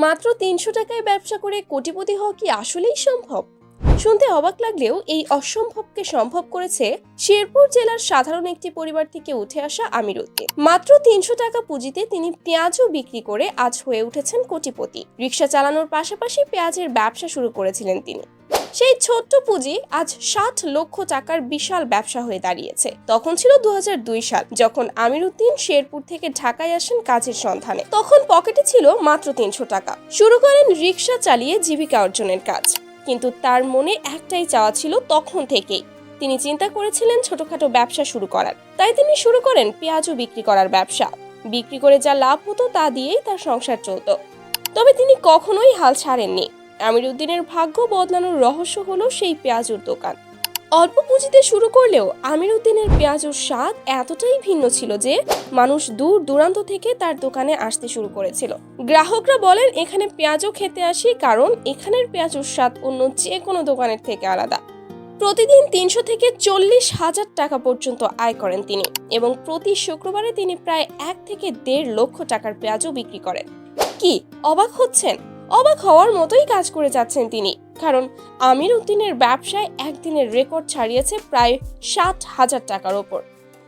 মাত্র ৩০০ টাকায় ব্যবসা করে কোটিপতি হওয়া কি আসলেই সম্ভব? শুনতে অবাক লাগলেও এই অসম্ভবকে সম্ভব করেছে শেরপুর জেলার সাধারণ একটি পরিবার থেকে উঠে আসা আমির উদ্দিন। মাত্র ৩০০ টাকা পুঁজিতে তিনি পেঁয়াজও বিক্রি করে আজ হয়ে উঠেছেন কোটিপতি। রিকশা চালানোর পাশাপাশি পেঁয়াজের ব্যবসা শুরু করেছিলেন তিনি। সেই ছোট্ট পুঁজি আজ ৬০ লক্ষ টাকার বিশাল ব্যবসা হয়ে দাঁড়িয়েছে। তখন ছিল ২০০২ সাল, যখন আমির উদ্দিন শেরপুর থেকে ঢাকায় আসেন কাজের সন্ধানে। তখন পকেটে ছিল মাত্র ৩০০ টাকা। শুরু করেন রিকশা চালিয়ে জীবিকা অর্জনের কাজ। কিন্তু তার মনে একটাই চাওয়া ছিল তখন থেকেই। তিনি চিন্তা করেছিলেন ছোটখাটো ব্যবসা শুরু করার। তাই তিনি শুরু করেন পেঁয়াজও বিক্রি করার ব্যবসা। বিক্রি করে যা লাভ হতো তা দিয়েই তার সংসার চলত। তবে তিনি কখনোই হাল ছাড়েননি। আমির উদ্দিনের ভাগ্য বদলানোর রহস্য হলো সেই পেঁয়াজুর দোকান। অল্প পুঁজিতে শুরু করলেও আমির উদ্দিনের পেঁয়াজুর স্বাদ এতটাই ভিন্ন ছিল যে মানুষ দূর দূরান্ত থেকে তার দোকানে আসতে শুরু করেছিল। গ্রাহকরা বলেন, এখানে পেঁয়াজও খেতে আসি কারণ এখানের পেঁয়াজুর স্বাদ অন্য যে কোনো দোকানের থেকে আলাদা। প্রতিদিন ৩০০ থেকে ৪০,০০০ টাকা পর্যন্ত আয় করেন তিনি, এবং প্রতি শুক্রবারে তিনি প্রায় ১ থেকে ১.৫ লক্ষ টাকার পেঁয়াজও বিক্রি করেন। কি অবাক হচ্ছেন? অবাক হওয়ার মতোই কাজ করে যাচ্ছেন তিনি, কারণ আমির উদ্দিনের ব্যবসায় একদিনের রেকর্ড ছাড়িয়েছে প্রায় ৬০,০০০ টাকার ওপর।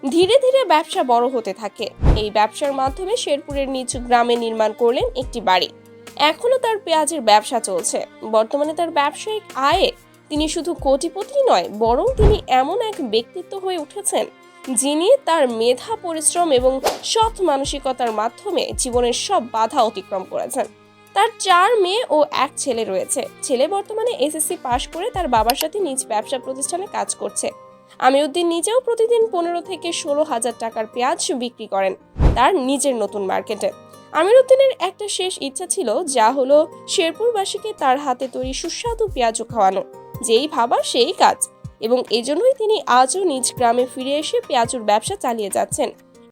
ধীরে ধীরে ব্যবসা বড় হতে থাকে। এই ব্যবসার মাধ্যমে শেরপুরের নিচু গ্রামে নির্মাণ করলেন একটি বাড়ি। এখনো তার পেঁয়াজের ব্যবসা চলছে। বর্তমানে তার ব্যবসায়িক আয়ে তিনি শুধু কোটিপতি নয়, বরং তিনি এমন এক ব্যক্তিত্ব হয়ে উঠেছেন যিনি তার মেধা, পরিশ্রম এবং সৎ মানসিকতার মাধ্যমে জীবনের সব বাধা অতিক্রম করেছেন। তার ৪ মেয়ে ও ১ ছেলে রয়েছে। ছেলে বর্তমানে এসএসসি পাশ করে তার বাবার সাথে নিজ ব্যবসা প্রতিষ্ঠানে কাজ করছে। আমির উদ্দিন নিজেও প্রতিদিন ১৫ থেকে ১৬,০০০ টাকার পেঁয়াজ বিক্রি করেন তার নিজের নতুন মার্কেটে। আমির উদ্দিনের একটা শেষ ইচ্ছা ছিল, যা হলো শেরপুরবাসীকে তার হাতে তৈরি সুস্বাদু পেঁয়াজও খাওয়ানো। যেই ভাবা সেই কাজ, এবং এজন্যই তিনি আজও নিজ গ্রামে ফিরে এসে পেঁয়াজুর ব্যবসা চালিয়ে যাচ্ছেন।